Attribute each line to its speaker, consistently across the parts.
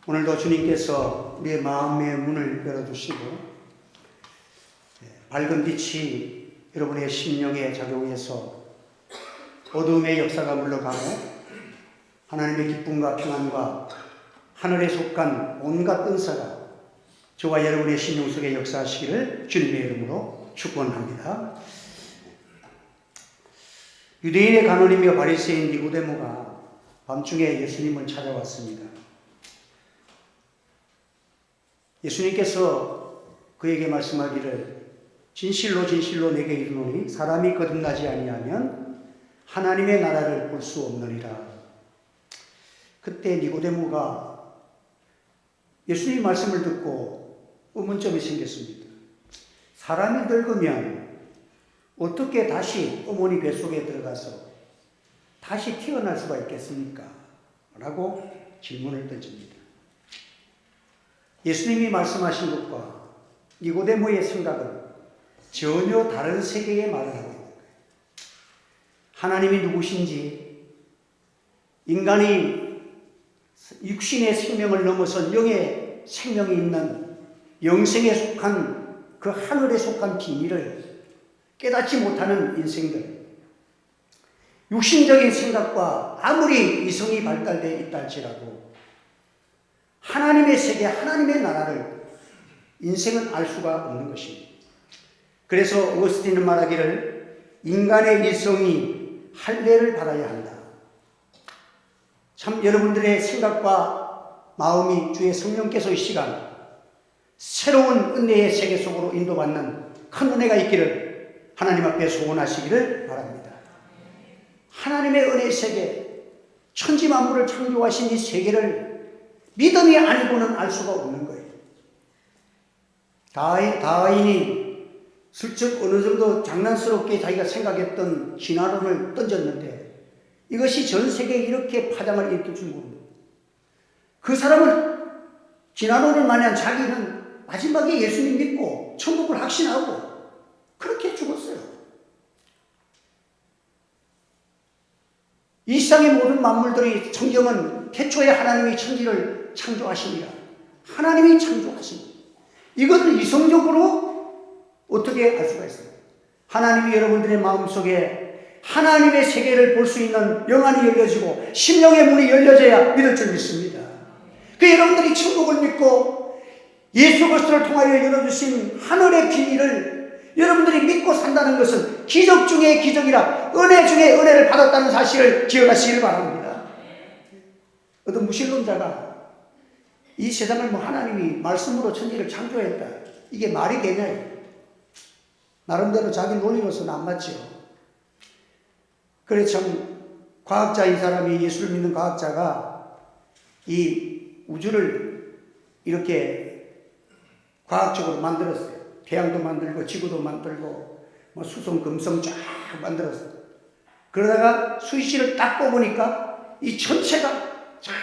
Speaker 1: 오늘도 주님께서 우리의 마음의 문을 열어주시고 밝은 빛이 여러분의 심령에 작용해서 어둠의 역사가 물러가고 하나님의 기쁨과 평안과 하늘에 속한 온갖 은사가 저와 여러분의 심령 속에 역사하시기를 주님의 이름으로 축원합니다. 유대인의 간원이며 바리새인 니고데모가 밤중에 예수님을 찾아왔습니다. 예수님께서 그에게 말씀하기를 진실로 진실로 내게 이르노니 사람이 거듭나지 아니하면 하나님의 나라를 볼 수 없느니라. 그때 니고데모가 예수님 말씀을 듣고 의문점이 생겼습니다. 사람이 늙으면 어떻게 다시 어머니 뱃속에 들어가서 다시 태어날 수가 있겠습니까? 라고 질문을 던집니다. 예수님이 말씀하신 것과 니고데모의 생각은 전혀 다른 세계의 말을 하고 있는 거예요. 하나님이 누구신지, 인간이 육신의 생명을 넘어선 영의 생명이 있는 영생에 속한 그 하늘에 속한 비밀을 깨닫지 못하는 인생들, 육신적인 생각과 아무리 이성이 발달되어 있다 할지라도 하나님의 세계, 하나님의 나라를 인생은 알 수가 없는 것입니다. 그래서 어거스틴은 말하기를 인간의 이성이 할례를 받아야 한다. 참 여러분들의 생각과 마음이 주의 성령께서 이 시간 새로운 은혜의 세계 속으로 인도받는 큰 은혜가 있기를 하나님 앞에 소원하시기를 바랍니다. 하나님의 은혜의 세계, 천지 만물을 창조하신 이 세계를 믿음이 아니고는 알 수가 없는 거예요. 다윈이 슬쩍 어느 정도 장난스럽게 자기가 생각했던 진화론을 던졌는데 이것이 전 세계에 이렇게 파장을 일으킬 줄 모릅니다. 그 사람은 진화론을 만약 자기는 마지막에 예수님 믿고 천국을 확신하고 그렇게 죽었어요. 이 세상의 모든 만물들이 성경은 태초에 하나님이 천지를 창조하시니라. 하나님이 창조하십니다. 이것을 이성적으로 어떻게 알 수가 있어요? 하나님이 여러분들의 마음속에 하나님의 세계를 볼 수 있는 영안이 열려지고 심령의 문이 열려져야 믿을 줄 믿습니다. 그 여러분들이 천국을 믿고 예수 그리스도를 통하여 열어주신 하늘의 비밀을 여러분들이 믿고 산다는 것은 기적 중에 기적이라 은혜 중에 은혜를 받았다는 사실을 기억하시길 바랍니다. 어떤 무신론자가 이 세상을 하나님이 말씀으로 천지를 창조했다. 이게 말이 되냐? 나름대로 자기 논리로서는 안 맞죠. 그래 참 과학자인 사람이 예수를 믿는 과학자가 이 우주를 이렇게 과학적으로 만들었어요. 태양도 만들고 지구도 만들고 수성 금성 쫙 만들었어요. 그러다가 수위치를 딱 뽑으니까 이 전체가 쫙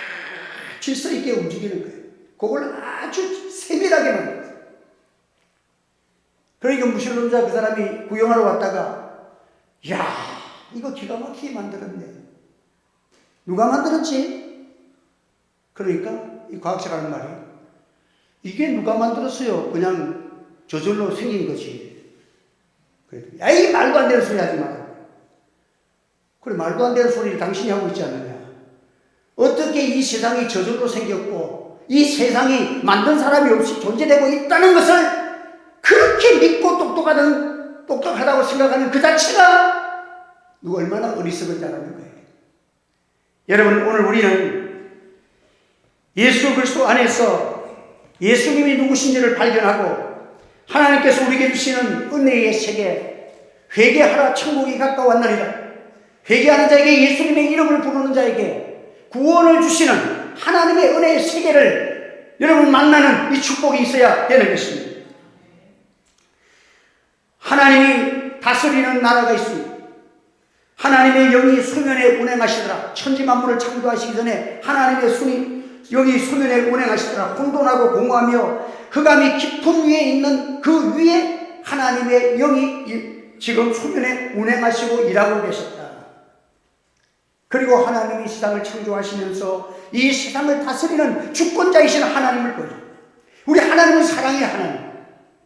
Speaker 1: 질서 있게 움직이는 거예요. 그걸 아주 세밀하게 만들었어요. 그러니까 무신론자 그 사람이 구경하러 왔다가 야 이거 기가 막히게 만들었네. 누가 만들었지? 그러니까 이 과학자가 하는 말이 이게 누가 만들었어요? 그냥 저절로 생긴 거지. 야 이 말도 안 되는 소리 하지 마라. 그래 말도 안 되는 소리를 당신이 하고 있지 않느냐. 어떻게 이 세상이 저절로 생겼고 이 세상이 만든 사람이 없이 존재되고 있다는 것을 그렇게 믿고 똑똑하다고 생각하는 그 자체가 누가 얼마나 어리석은 자라는 거예요. 여러분 오늘 우리는 예수 그리스도 안에서 예수님이 누구신지를 발견하고 하나님께서 우리에게 주시는 은혜의 세계 회개하라 천국이 가까웠나리라. 회개하는 자에게 예수님의 이름을 부르는 자에게 구원을 주시는 하나님의 은혜의 세계를 여러분 만나는 이 축복이 있어야 되는 것입니다. 하나님이 다스리는 나라가 있습니다. 하나님의 영이 수면에 운행하시더라. 천지 만물을 창조하시기 전에 하나님의 영이 수면에 운행하시더라. 혼돈하고 공허하며 흑암이 깊은 위에 있는 그 위에 하나님의 영이 지금 수면에 운행하시고 일하고 계셨다. 그리고 하나님이 세상을 창조하시면서 이 세상을 다스리는 주권자이신 하나님을 보여요. 우리 하나님은 사랑의 하나님,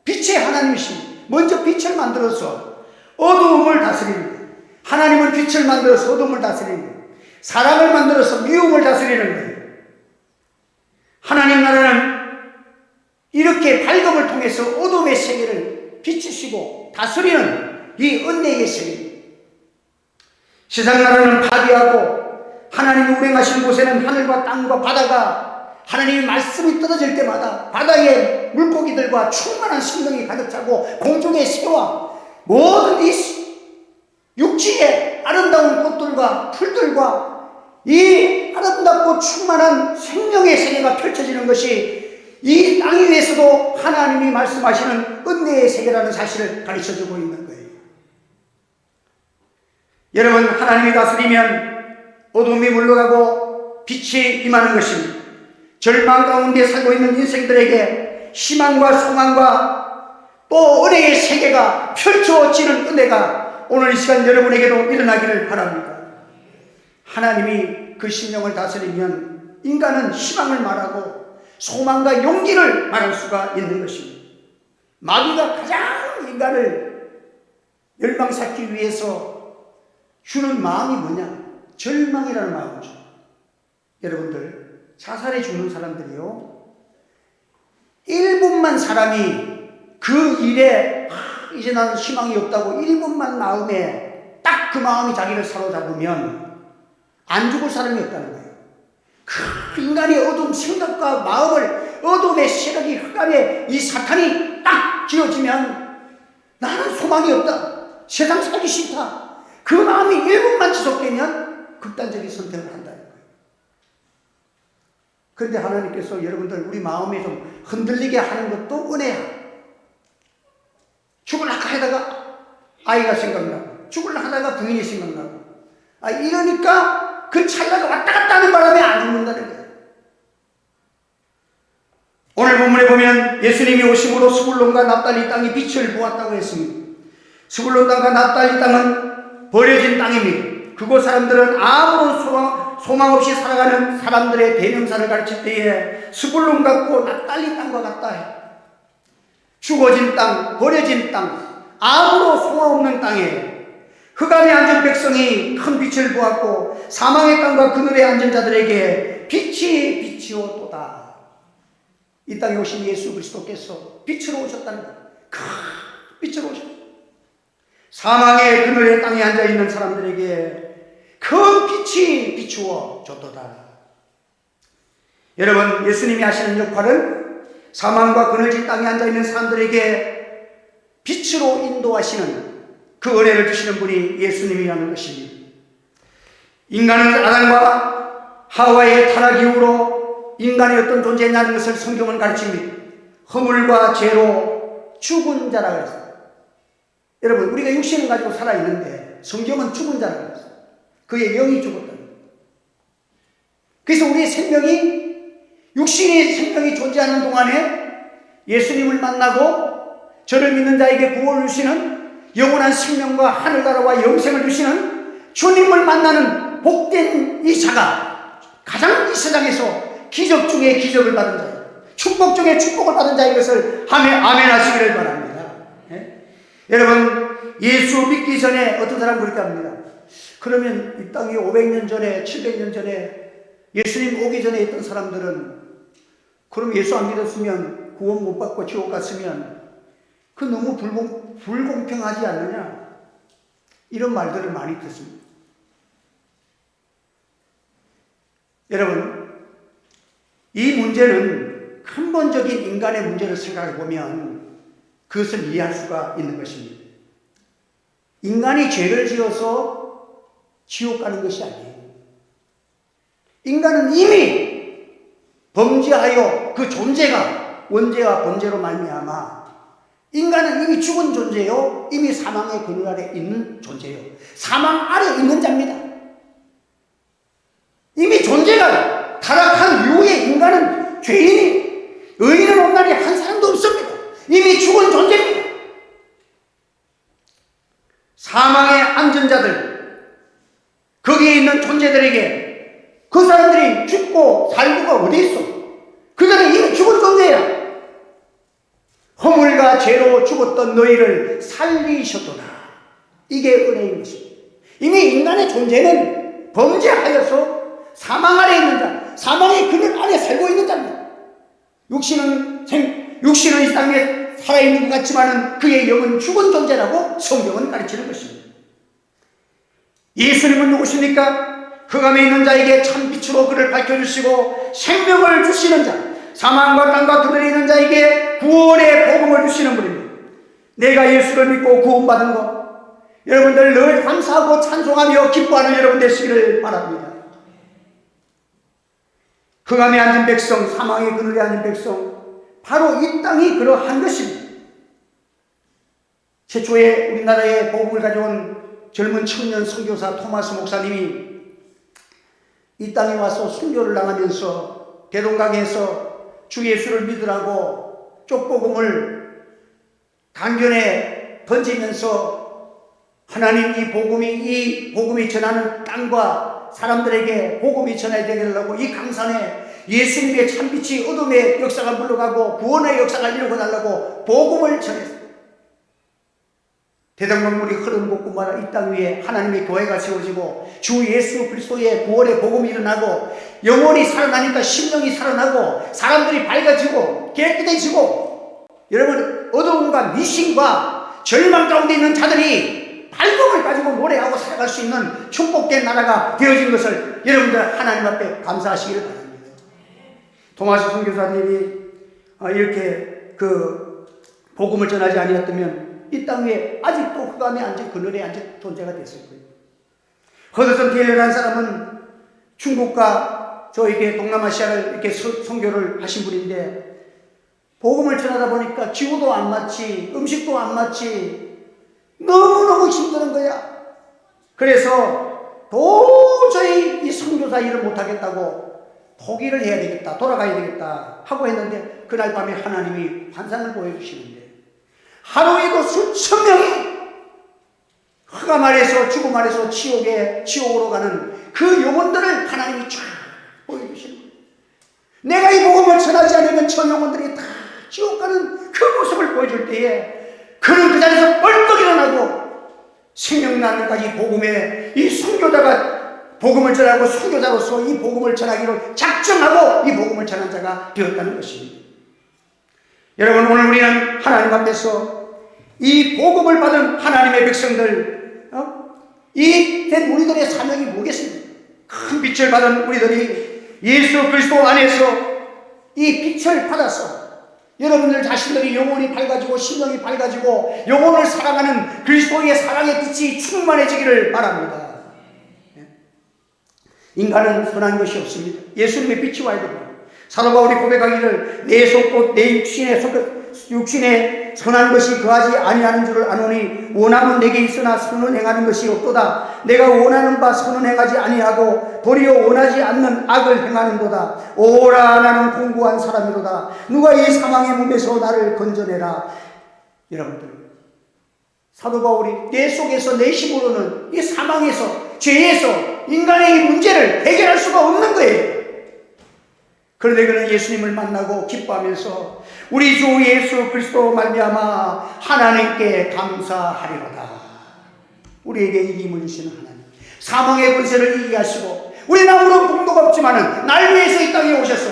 Speaker 1: 빛의 하나님이십니다. 먼저 빛을 만들어서 어두움을 다스리는 거예요. 하나님은 빛을 만들어서 어두움을 다스리는 거예요. 사랑을 만들어서 미움을 다스리는 거예요. 하나님 나라는 이렇게 밝음을 통해서 어둠의 세계를 비추시고 다스리는 이 은혜의 세계입니다. 세상 나라는 파괴하고 하나님이 운행하신 곳에는 하늘과 땅과 바다가 하나님의 말씀이 떨어질 때마다 바다에 물고기들과 충만한 생명이 가득 차고 공중의 새와 모든 이 육지의 아름다운 꽃들과 풀들과 이 아름답고 충만한 생명의 세계가 펼쳐지는 것이 이 땅 위에서도 하나님이 말씀하시는 은혜의 세계라는 사실을 가르쳐주고 있는 거예요. 여러분, 하나님이 다스리면 어둠이 물러가고 빛이 임하는 것입니다. 절망 가운데 살고 있는 인생들에게 희망과 소망과 또 은혜의 세계가 펼쳐지는 은혜가 오늘 이 시간 여러분에게도 일어나기를 바랍니다. 하나님이 그 심령을 다스리면 인간은 희망을 말하고 소망과 용기를 말할 수가 있는 것입니다. 마귀가 가장 인간을 멸망시키기 위해서 주는 마음이 뭐냐? 절망이라는 마음이죠. 여러분들, 자살해 죽는 사람들이요, 1분만 사람이 그 일에 이제 나는 희망이 없다고 1분만 마음에 딱 그 마음이 자기를 사로잡으면 안 죽을 사람이 없다는 거예요. 그 인간의 어두운 생각과 마음을 어둠의 세력이 흑암의 이 사탄이 딱 쥐어지면 나는 소망이 없다, 세상 살기 싫다, 그 마음이 1분만 지속되면 극단적인 선택을 한다는 거예요. 그런데 하나님께서 여러분들 우리 마음에 좀 흔들리게 하는 것도 은혜야. 죽을라 하다가 아이가 생각나고, 죽을라 하다가 부인이 생각나고, 이러니까 그 찰나가 왔다 갔다 하는 바람에 안 죽는다는 거예요. 오늘 본문에 보면 예수님이 오심으로 스불론과 납달리 땅이 빛을 보았다고 했습니다. 스불론 땅과 납달리 땅은 버려진 땅입니다. 그곳 사람들은 아무런 소망 없이 살아가는 사람들의 대명사를 가르칠 때에 스불론 같고 납달리 땅과 같다 해. 죽어진 땅, 버려진 땅, 아무런 소망 없는 땅에 흑암에 앉은 백성이 큰 빛을 보았고 사망의 땅과 그늘에 앉은 자들에게 빛이 비치오도다. 이 땅에 오신 예수 그리스도께서 빛으로 오셨다는 거예요. 큰 빛으로 오셨다. 사망의 그늘의 땅에 앉아있는 사람들에게 큰 빛이 비추어 줬도다. 여러분, 예수님이 하시는 역할은 사망과 그늘진 땅에 앉아있는 사람들에게 빛으로 인도하시는 그 은혜를 주시는 분이 예수님이라는 것입니다. 인간은 아담과 하와의 타락 이후로 인간이 어떤 존재냐는 것을 성경은 가르칩니다. 허물과 죄로 죽은 자라고 했어요. 여러분, 우리가 육신을 가지고 살아있는데 성경은 죽은 자라고 했어요. 그의 영이 죽었다. 그래서 우리의 생명이, 육신의 생명이 존재하는 동안에 예수님을 만나고 저를 믿는 자에게 구원을 주시는 영원한 생명과 하늘나라와 영생을 주시는 주님을 만나는 복된 이 자가 가장 이 세상에서 기적 중에 기적을 받은 자예요. 축복 중에 축복을 받은 자인 것을 아멘 하시기를 바랍니다. 여러분, 예수 믿기 전에 어떤 사람 그렇게 합니다. 그러면 이 땅이 500년 전에 700년 전에 예수님 오기 전에 있던 사람들은 그럼 예수 안 믿었으면 구원 못 받고 지옥 갔으면 그 너무 불공평하지 않느냐, 이런 말들을 많이 듣습니다. 여러분, 이 문제는 근본적인 인간의 문제를 생각해 보면 그것을 이해할 수가 있는 것입니다. 인간이 죄를 지어서 지옥 가는 것이 아니에요. 인간은 이미 범죄하여 그 존재가 원죄와 번제로 말미암아 인간은 이미 죽은 존재요, 이미 사망의 그늘 아래 있는 존재요, 사망 아래 있는 자입니다. 이미 존재가 타락한 이후에 인간은 죄인이, 의인은 온전히 한 사람도 없습니다. 이미 죽은 존재입니다. 사망에 앉은 자들, 거기에 있는 존재들에게 그 사람들이 죽고 살고가 어디 있어? 그들은 이미 죽은 존재야. 허물과 죄로 죽었던 너희를 살리셨도다. 이게 은혜인 것입니다. 이미 인간의 존재는 범죄하여서 사망 아래 있는 자, 사망의 그늘 안에 살고 있는 자입니다. 육신은 이 땅에 살아있는 것 같지만 그의 영은 죽은 존재라고 성경은 가르치는 것입니다. 예수님은 누구십니까? 흑암에 있는 자에게 참빛으로 그를 밝혀주시고 생명을 주시는 자, 사망과 땅과 그늘에 있는 자에게 구원의 복음을 주시는 분입니다. 내가 예수를 믿고 구원받은 것, 여러분들 늘 감사하고 찬송하며 기뻐하는 여러분 되시기를 바랍니다. 흑암에 앉은 백성, 사망의 그늘에 앉은 백성, 바로 이 땅이 그러한 것입니다. 최초에 우리나라에 복음을 가져온 젊은 청년 선교사 토마스 목사님이 이 땅에 와서 순교를 당하면서 대동강에서 주 예수를 믿으라고 쪽복음을 강변에 던지면서 하나님 이 복음이 전하는 땅과 사람들에게 복음이 전해야 되려고 이 강산에 예수님의 참빛이 어둠의 역사가 물러가고 구원의 역사가 일어나려고 복음을 전했습니다. 대동강물이 흐르는 곳곳마다 이 땅 위에 하나님의 교회가 세워지고 주 예수 그리스도의 구원의 복음이 일어나고 영혼이 살아나니까 심령이 살아나고 사람들이 밝아지고 깨끗해지고, 여러분 어두움과 미신과 절망 가운데 있는 자들이 밝음을 가지고 노래하고 살아갈 수 있는 축복된 나라가 되어진 것을 여러분들 하나님 앞에 감사하시기를 바랍니다. 토마스 선교사님이 이렇게 그 복음을 전하지 아니었다면 이 땅 위에 아직도 흑암에 앉은 그늘에 앉은 존재가 됐을 거예요. 허드슨 테일러라는 사람은 중국과 저에게 동남아시아를 이렇게 선교를 하신 분인데, 복음을 전하다 보니까 기후도 안 맞지, 음식도 안 맞지, 너무너무 힘드는 거야. 그래서 도저히 이 선교사 일을 못하겠다고 포기를 해야 되겠다, 돌아가야 되겠다 하고 했는데, 그날 밤에 하나님이 환상을 보여주시는데 하루에도 수천 명이 흑암 아래서 죽음 아래서 지옥으로 가는 그 영혼들을 하나님이 쫙 보여주시는 거예요. 내가 이 복음을 전하지 않으면 저 영혼들이 다 지옥 가는 그 모습을 보여줄 때에 그는 그 자리에서 벌떡 일어나고 생명나는까지 복음에 이 선교자가 복음을 전하고 선교자로서 이 복음을 전하기로 작정하고 이 복음을 전한 자가 되었다는 것입니다. 여러분, 오늘 우리는 하나님 앞에서 이 복음을 받은 하나님의 백성들, 이 된 우리들의 사명이 뭐겠습니까? 큰 빛을 받은 우리들이 예수 그리스도 안에서 이 빛을 받아서 여러분들 자신들이 영혼이 밝아지고 심령이 밝아지고 영혼을 사랑하는 그리스도의 사랑의 빛이 충만해지기를 바랍니다. 인간은 선한 것이 없습니다. 예수님의 빛이 와야 됩니다. 사도 바울이 고백하기를 내 속곧 내 육신에 선한 것이 거하지 아니하는 줄을 아노니 원함은 내게 있으나 선을 행하는 것이 없도다. 내가 원하는 바 선을 행하지 아니하고 도리어 원하지 않는 악을 행하는도다. 오라 나는 공고한 사람이로다. 누가 이 사망의 몸에서 나를 건져내라. 여러분들, 사도 바울이 내 속에서 내 힘으로는 이 사망에서 죄에서 인간의 이 문제를 해결할 수가 없는 거예요. 그런데 그는 예수님을 만나고 기뻐하면서 우리 주 예수 그리스도 말미암아 하나님께 감사하리로다. 우리에게 이김을 주시는 하나님, 사망의 권세를 이기게 하시고 우리는 아무런 공도가 없지만은 날 위해서 이 땅에 오셔서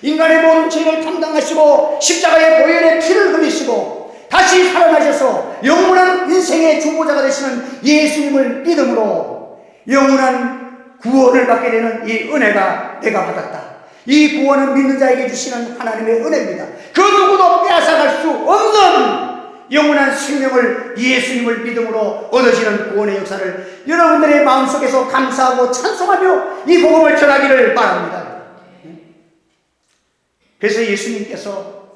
Speaker 1: 인간의 모든 죄를 감당하시고 십자가의 보혈의 피를 흘리시고 다시 살아나셔서 영원한 인생의 주보자가 되시는 예수님을 믿음으로 영원한 구원을 받게 되는 이 은혜가 내가 받았다. 이 구원은 믿는 자에게 주시는 하나님의 은혜입니다. 그 누구도 빼앗아갈 수 없는 영원한 생명을 예수님을 믿음으로 얻어지는 구원의 역사를 여러분들의 마음속에서 감사하고 찬송하며 이 복음을 전하기를 바랍니다. 그래서 예수님께서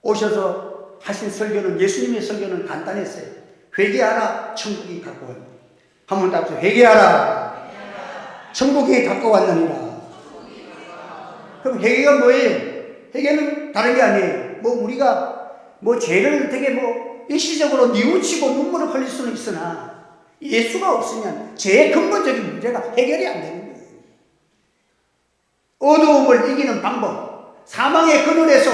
Speaker 1: 오셔서 하신 설교는, 예수님의 설교는 간단했어요. 회개하라, 천국이 가까웠느니라. 한번 더 합시다. 회개하라, 천국이 가까웠느니라. 그럼 회개가 뭐예요? 회개는 다른 게 아니에요. 우리가 죄를 되게 일시적으로 뉘우치고 눈물을 흘릴 수는 있으나 예수가 없으면 제 근본적인 문제가 해결이 안 되는 거예요. 어두움을 이기는 방법, 사망의 그늘에서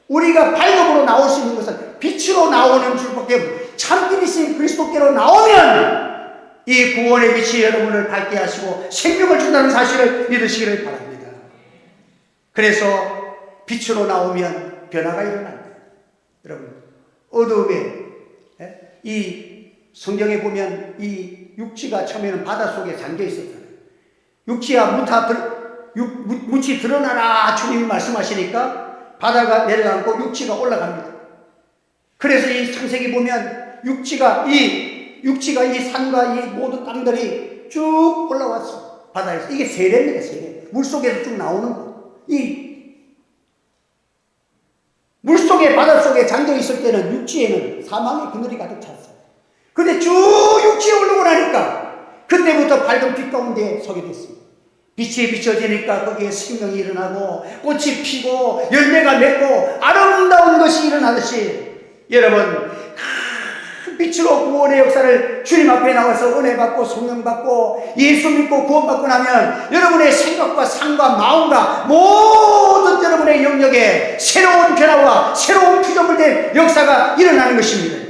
Speaker 1: 우리가 발톱으로 나올 수 있는 것은 빛으로 나오는 줄밖에 없고, 참빛이신 그리스도께로 나오면 이 구원의 빛이 여러분을 밝게 하시고 생명을 준다는 사실을 믿으시기를 바랍니다. 그래서 빛으로 나오면 변화가 일어납니다. 여러분, 어두움에, 이 성경에 보면 이 육지가 처음에는 바닷속에 잠겨 있었잖아요. 육지야 묻이 드러나라 주님이 말씀하시니까 바다가 내려앉고 육지가 올라갑니다. 그래서 이 창세기 보면 육지가 이 산과 이 모든 땅들이 쭉 올라왔어. 바다에서. 이게 세례입니다, 세례. 물속에서 쭉 나오는 거. 이 물속에, 바닷속에 잠겨 있을 때는 육지에는 사망의 그늘이 가득 찼어요. 근데 쭉 육지에 올라오고 나니까 그때부터 밝은 빛 가운데 서게 됐습니다. 빛이 비춰지니까 거기에 생명이 일어나고 꽃이 피고 열매가 맺고 아름다운 것이 일어나듯이, 여러분, 큰 빛으로 구원의 역사를 주님 앞에 나와서 은혜 받고 성령 받고 예수 믿고 구원받고 나면 여러분의 생각과 삶과 마음과 모든 여러분의 영역에 새로운 변화와 새로운 피조물된 역사가 일어나는 것입니다.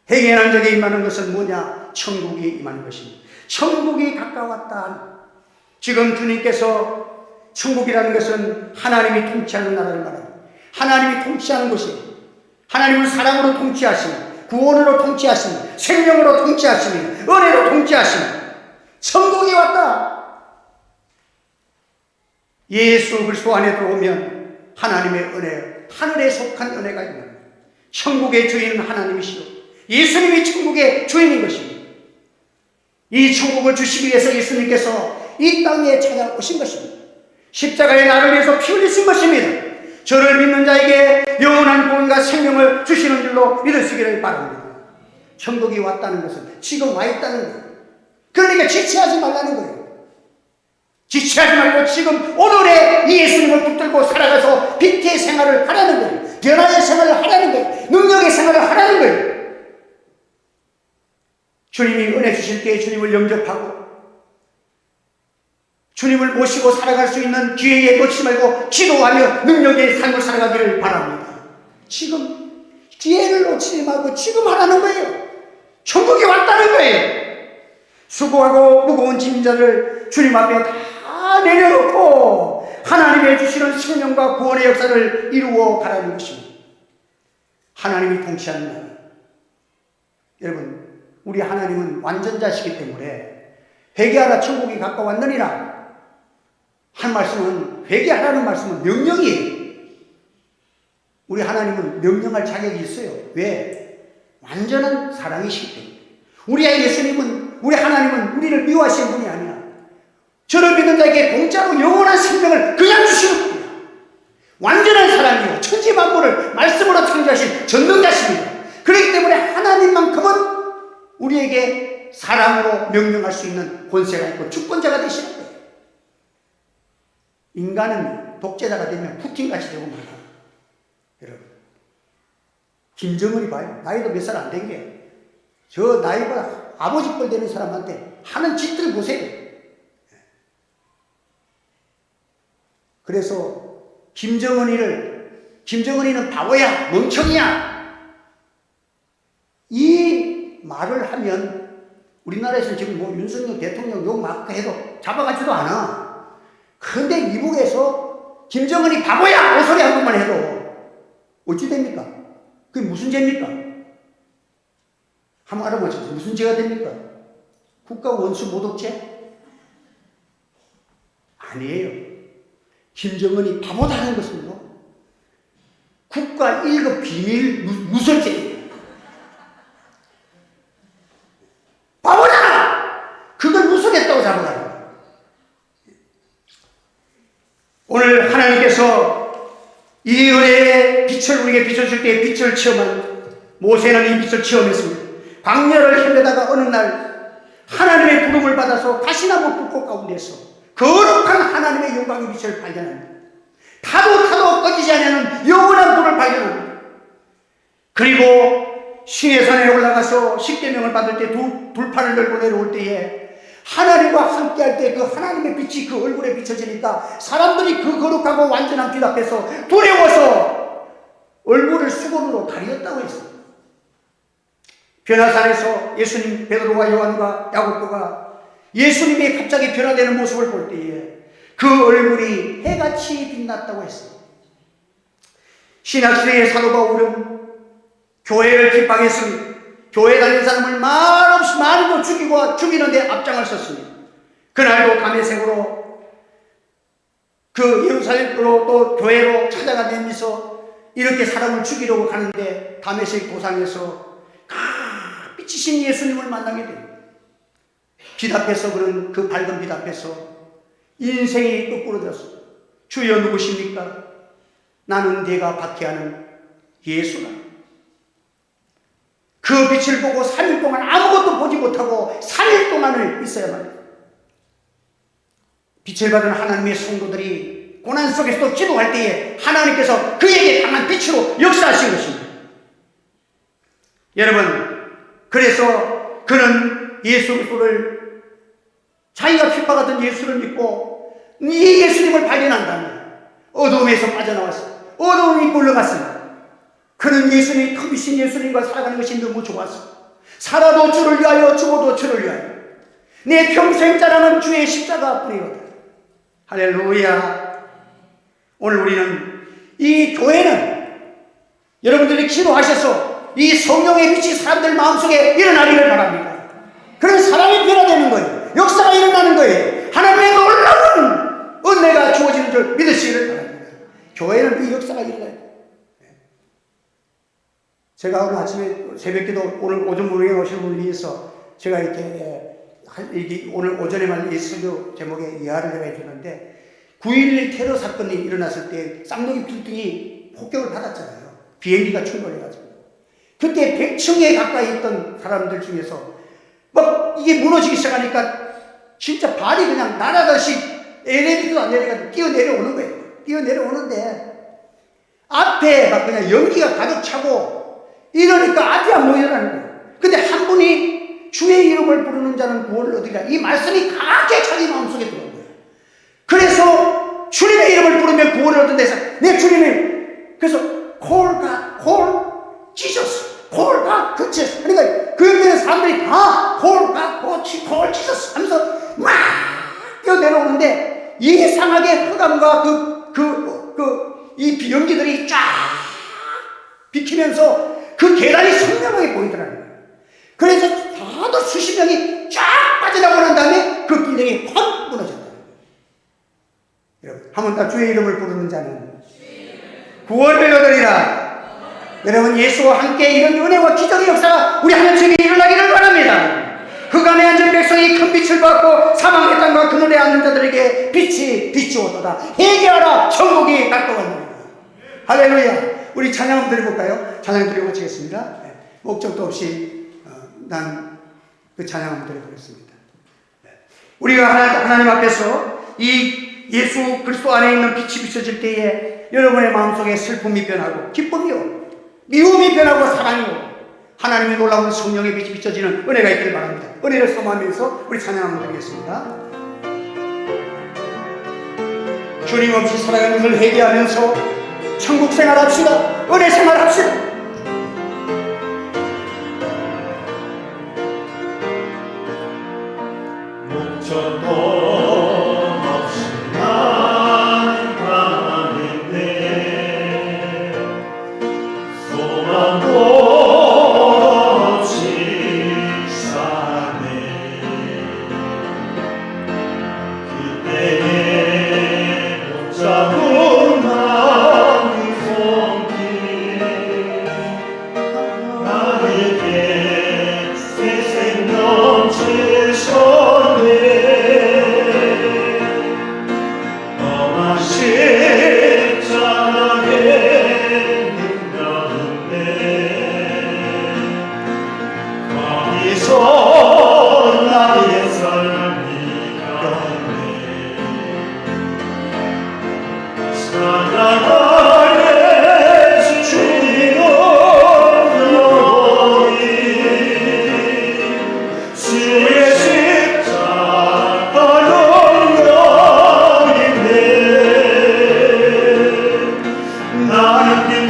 Speaker 1: 해결한 적에 임하는 것은 뭐냐? 천국이 임하는 것입니다. 천국이 가까웠다. 지금 주님께서, 천국이라는 것은 하나님이 통치하는 나라를 말합니다. 하나님이 통치하는 곳이, 하나님은 사랑으로 통치하시며 구원으로 통치하시며 생명으로 통치하시며 은혜로 통치하시며 천국이 왔다. 예수 그리스도 안에 들어오면 하나님의 은혜, 하늘에 속한 은혜가 있는, 천국의 주인은 하나님이시오. 예수님이 천국의 주인인 것입니다. 이 천국을 주시기 위해서 예수님께서 이 땅에 찾아오신 것입니다. 십자가에 나를 위해서 피 흘리신 것입니다. 저를 믿는 자에게 영원한 구원과 생명을 주시는 줄로 믿으시기를 바랍니다. 천국이 왔다는 것은 지금 와 있다는 거예요. 그러니까 지체하지 말라는 거예요. 지체하지 말고 지금 오늘의 이 예수님을 붙들고 살아가서 빛의 생활을 하라는 거예요. 변화의 생활을 하라는 거예요. 능력의 생활을 하라는 거예요. 주님이 은혜 주실 때 주님을 영접하고 주님을 모시고 살아갈 수 있는 기회에 놓지 말고 기도하며 능력의 삶을 살아가기를 바랍니다. 지금 기회를 놓치지 말고 지금 하라는 거예요. 천국이 왔다는 거예요. 수고하고 무거운 짐자를 주님 앞에 다 내려놓고 하나님의 주시는 생명과 구원의 역사를 이루어 가라는 것입니다. 하나님이 통치하는 나라. 여러분, 우리 하나님은 완전자시기 때문에 회개하라 천국이 가까웠느니라 한 말씀은, 회개하라는 말씀은 명령이에요. 우리 하나님은 명령할 자격이 있어요. 왜? 완전한 사랑이시기 때문에. 우리 예수님은, 우리 하나님은 우리를 미워하시는 분이 아니야. 저를 믿는 자에게 공짜로 영원한 생명을 그냥 주시는 분이야. 완전한 사랑이요, 천지 만물을 말씀으로 창조하신 전능자십니다. 그렇기 때문에 하나님만큼은 우리에게 사랑으로 명령할 수 있는 권세가 있고 주권자가 되시는 거예요. 인간은 독재자가 되면 푸틴같이 되고 말이야. 여러분, 김정은이 봐요. 나이도 몇 살 안 된 게, 저 나이보다 아버지 뻘 되는 사람한테 하는 짓들 보세요. 그래서 김정은이는 바보야, 멍청이야, 이 말을 하면 우리나라에서는 지금 뭐 윤석열 대통령 욕 막 해도 잡아가지도 않아. 그런데 미국에서 김정은이 바보야! 그 소리 한 번만 해도 어찌 됩니까? 그게 무슨 죄입니까? 한번 알아보세요. 무슨 죄가 됩니까? 국가 원수 모독죄? 아니에요. 김정은이 바보다 하는 것은요, 국가 1급 비밀 누설죄예요. 바보잖아! 그걸 누설했다고 잡아가는 거예요. 오늘 하나님께서 이 은혜의 빛을 우리에게 비춰줄 때 빛을 체험한 모세는 이 빛을 체험했습니다. 광야를 헤매다가 어느 날 하나님의 부름을 받아서 가시나무 불꽃 가운데서 거룩한 하나님의 영광의 빛을 발견합니다. 타도 꺼지지 않는 영원한 불을 발견합니다. 그리고 싱해산에 올라가서 십계명을 받을 때 불판을 들고 내려올 때에 하나님과 함께할 때 그 하나님의 빛이 그 얼굴에 비춰지니까 사람들이 그 거룩하고 완전한 빛 앞에서 두려워서 얼굴을 수건으로 가리었다고 했어요. 변화산에서 예수님, 베드로와 요한과 야고보가 예수님이 갑자기 변화되는 모습을 볼 때에 그 얼굴이 해같이 빛났다고 했어요. 신학시대의 사도 바울은 교회를 핍박했으니 교회 다니는 사람을 말없이 많이도 죽이고 죽이는데 앞장을 섰습니다. 그날도 담에색으로 그 예루살렘으로 또 교회로 찾아가면서 이렇게 사람을 죽이려고 가는데 담에색 도상에서 빛이신 예수님을 만나게 됩니다. 빛 앞에서 그런 그 밝은 빛 앞에서 인생이 거꾸로 들었습니다. 주여 누구십니까? 나는 네가 박해하는 예수다. 그 빛을 보고 3일 동안 아무것도 보지 못하고 3일 동안을 있어야만 합니다. 빛을 받은 하나님의 성도들이 고난 속에서도 기도할 때에 하나님께서 그에게 강한 빛으로 역사하신 것입니다. 여러분, 그래서 그는 예수 그리스도를 자기가 핍박하던 예수를 믿고 이 예수님을 발견한 다음에 어두움에서 빠져나왔어요. 어두움이 물러갔습니다. 그는 예수님, 그 빛인 예수님과 살아가는 것이 너무 좋았어. 살아도 주를 위하여, 죽어도 주를 위하여. 내 평생 자랑은 주의 십자가뿐이거든. 할렐루야. 오늘 우리는 이 교회는 여러분들이 기도하셔서 이 성령의 빛이 사람들 마음속에 일어나기를 바랍니다. 그런 사람이 변화되는 거예요. 역사가 일어나는 거예요. 하나님의 놀라운 은혜가 주어지는 줄 믿으시기를 바랍니다. 교회는 이 역사가 일어나요. 제가 오늘 아침에 새벽기도 오늘 오전 무능에 오신 분을 위해서 제가 이렇게 오늘 오전에만 이 설교 제목에 이하를 내가 해주는데 9.11 테러 사건이 일어났을 때 쌍둥이 빌딩이 폭격을 받았잖아요. 비행기가 충돌해가지고. 그때 100층에 가까이 있던 사람들 중에서 막 이게 무너지기 시작하니까 진짜 발이 그냥 날아가시 엘리베이터도 안 내려가지고 뛰어내려오는 거예요. 뛰어내려오는데 앞에 막 그냥 연기가 가득 차고 이러니까 앞이 안 보이더라는 거예요. 근데 한 분이 주의 이름을 부르는 자는 구원을 얻으리라. 이 말씀이 강하게 자기 마음속에 들어온 거예요. 그래서 주님의 이름을 부르면 구원을 얻는다 해서 내 주님을 그래서 call God, call Jesus, call God, 그 Jesus. 그러니까 그 옆에 사람들이 다 call God, call Jesus 하면서 막 뛰어내려오는데 이상하게 흑암과 이 비연기들이 쫙 비키면서 그 계단이 선명하게 보이더라는 거예요. 그래서 다들 수십 명이 쫙 빠져나오고 난 다음에 그 빌딩이 확 무너졌다는 거예요. 여러분, 한 번 더 주의 이름을 부르는 자는 구원을 얻으리라. 여러분, 예수와 함께 이런 은혜와 기적의 역사가 우리 하나님께 일어나기를 바랍니다. 흑암에 앉은 백성이 큰 빛을 받고 사망의 땅과 그늘에 앉는 자들에게 빛이 비추어도다. 회개하라, 천국이 가까웠느니라. 할렐루야. 우리 찬양 한번 드려볼까요? 찬양 드리고 마치겠습니다. 네. 목적도 없이 난 그 찬양 한번 드려보겠습니다. 네. 우리가 하나님 앞에서 이 예수 그리스도 안에 있는 빛이 비춰질 때에 여러분의 마음속에 슬픔이 변하고 기쁨이요, 미움이 변하고 사랑이요, 하나님의 놀라운 성령의 빛이 비춰지는 은혜가 있기를 바랍니다. 은혜를 사모하면서 우리 찬양 한번 드리겠습니다. 주님 없이 살아가는 것을 회개하면서 천국 생활합시다. 은혜 생활합시다.
Speaker 2: 목적도 없이 난 가는데 소망도 없이 사네. 그때에 붙잡은 마음이 손길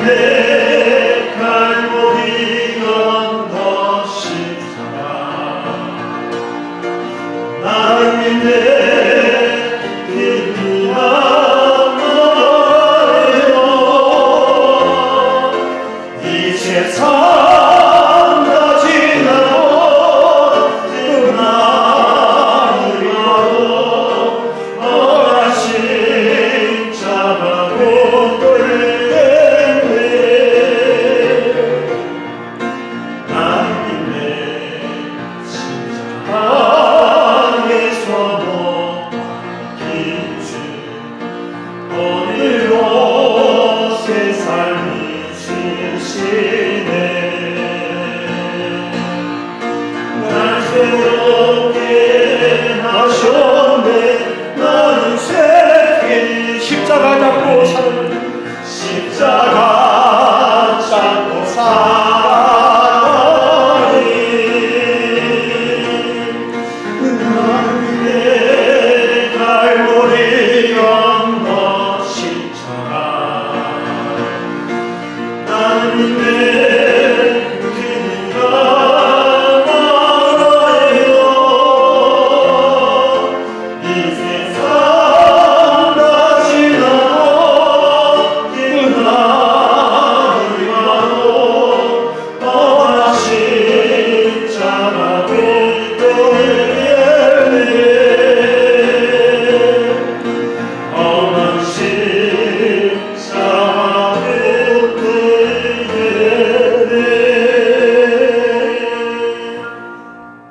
Speaker 2: 내 갈보리 언덕 십자가 나를 믿네 그리하여 이 세상 다 지나고 끝나는 이와도 너라 십자가 못돌겠네 나를 믿네 십자가에서 못 박힌 주 오늘도 새 삶이 주시네 날 새롭게 하셨네 나는 새길 십자가 잡고 사는 십자가 잡고 살아가니 나는 내 갈보리 언덕 십자가 나는 내 그가 말하여 이 세상 다 지나고 끝나는 이와도 너라 십자가 못돌겠네 어느 십자가 못돌겠네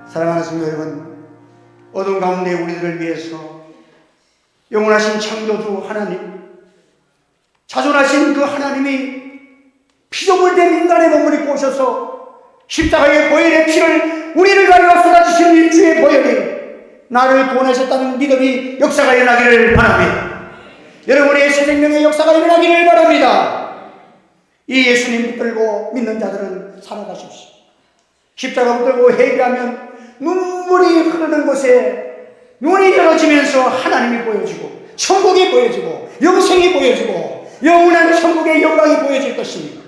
Speaker 1: 사랑하는 성도 여러분, 어두운 가운데 우리들을 위해서 영원하신 창조주 하나님, 자존하신 그 하나님이 피조물된 인간의 몸을 입고 오셔서 십자가의 보혈의 피를 우리를 가려 쏟아주신 일주의 보혈이 나를 구원하셨다는 믿음이 역사가 일어나기를 바랍니다. 여러분의 새 생명의 역사가 일어나기를 바랍니다. 이 예수님 붙들고 믿는 자들은 살아가십시오. 십자가 붙들고 회개하면 눈물이 흐르는 곳에 눈이 열어지면서 하나님이 보여지고 천국이 보여지고 영생이 보여지고 영원한 천국의 영광이 보여질 것입니다.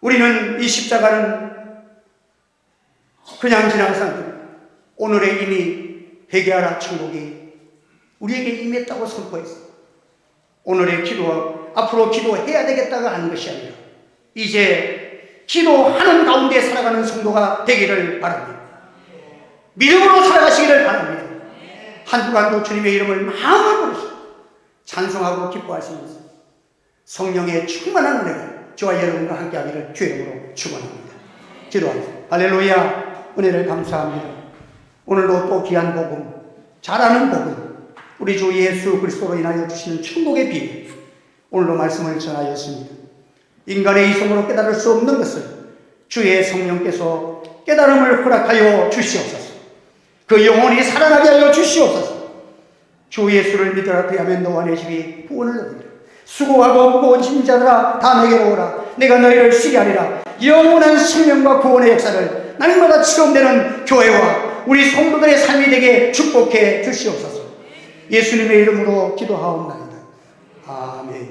Speaker 1: 우리는 이 십자가는 그냥 지나가서 안 됩니다. 오늘에 이미 회개하라 천국이 우리에게 임했다고 선포했어요. 오늘의 기도, 앞으로 기도해야 되겠다고 하는 것이 아니라 이제 기도하는 가운데 살아가는 성도가 되기를 바랍니다. 믿음으로 살아가시기를 바랍니다. 한 주간도 주님의 이름을 마음을 부르시고 찬송하고 기뻐하시면서 성령의 충만한 은혜가 저와 여러분과 함께하기를 주의 이름으로 축원합니다. 기도합니다. 할렐루야. 은혜를 감사합니다. 오늘도 또 귀한 복음, 잘하는 복음, 우리 주 예수 그리스도로 인하여 주시는 천국의 비밀, 오늘도 말씀을 전하였습니다. 인간의 이성으로 깨달을 수 없는 것을 주의 성령께서 깨달음을 허락하여 주시옵소서. 그 영혼이 살아나게 하여 주시옵소서. 주 예수를 믿으라 그리하면 너와 내 집이 구원을 얻으리라. 수고하고 무거운 짐 자들아 다 내게로 오라. 내가 너희를 쉬게 하리라. 영원한 생명과 구원의 역사를 날마다 체험되는 교회와 우리 성도들의 삶이 되게 축복해 주시옵소서. 예수님의 이름으로 기도하옵나이다. 아멘.